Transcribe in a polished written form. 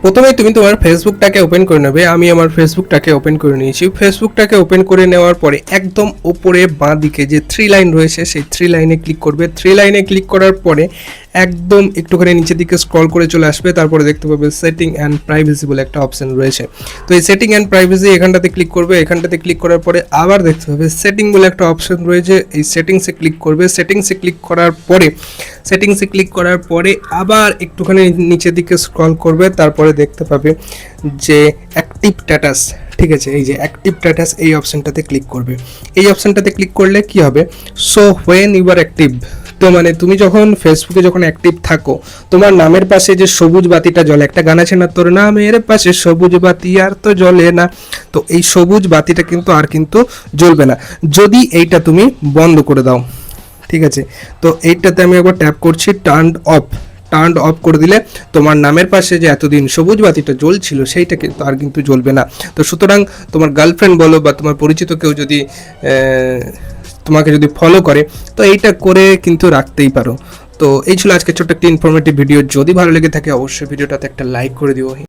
প্রথমেই তুমি তোমার ফেসবুকটাকে ওপেন করে নেবে। আমি আমার ফেসবুকটাকে ওপেন করে নিয়েছি। ফেসবুকটাকে ওপেন করে নেওয়ার পরে একদম উপরে বাঁ দিকে যে 3 লাইন রয়েছে সেই 3 লাইনে ক্লিক করবে। 3 লাইনে ক্লিক করার পরে একদম একটুখানি নিচের দিকে স্ক্রল করে চলে আসবে, তারপরে দেখতে পাবে সেটিং অ্যান্ড প্রাইভেসি বলে একটা অপশন রয়েছে। তো এই সেটিং অ্যান্ড প্রাইভেসি এখানটাতে ক্লিক করবে। এখানটাতে ক্লিক করার পরে আবার দেখতে পাবে সেটিং বলে একটা অপশন রয়েছে, এই সেটিংসে ক্লিক করবে। সেটিংসে ক্লিক করার পরে আবার একটুখানি নিচের দিকে স্ক্রল করবে, তারপরে দেখতে পাবে যে অ্যাক্টিভ স্ট্যাটাস, ঠিক আছে, এই যে অ্যাক্টিভ স্ট্যাটাস এই অপশনটাতে ক্লিক করবে। এই অপশনটাতে ক্লিক করলে কি হবে, so when you are active, তো মানে তুমি যখন ফেসবুকে যখন অ্যাক্টিভ থাকো, তোমার নামের পাশে যে সবুজ বাতিটা জ্বলে, একটা গান আছে না, তোর নামের পাশে সবুজ বাতি আর তো জ্বলে না, তো এই সবুজ বাতিটা কিন্তু আর কিন্তু জ্বলবে না যদি এইটা তুমি বন্ধ করে দাও, ঠিক আছে। তো এইটাতে আমি একবার ট্যাপ করছি, টার্ন অফ করে দিলে তোমার নামের পাশে যে এতদিন সবুজ বাতিটা জ্বলছিল সেইটা কিন্তু আর কিন্তু জ্বলবে না। তো সুতরাং তোমার গার্লফ্রেন্ড বলো বা তোমার পরিচিত কেউ যদি তোমাকে যদি ফলো করে, তো এইটা করে কিন্তু রাখতেই পারো। তো এই ছিল আজকে ছোট্ট একটা ইনফরমেটিভ ভিডিও। যদি ভালো লেগে থাকে অবশ্যই ভিডিওটাতে একটা লাইক করে দিও।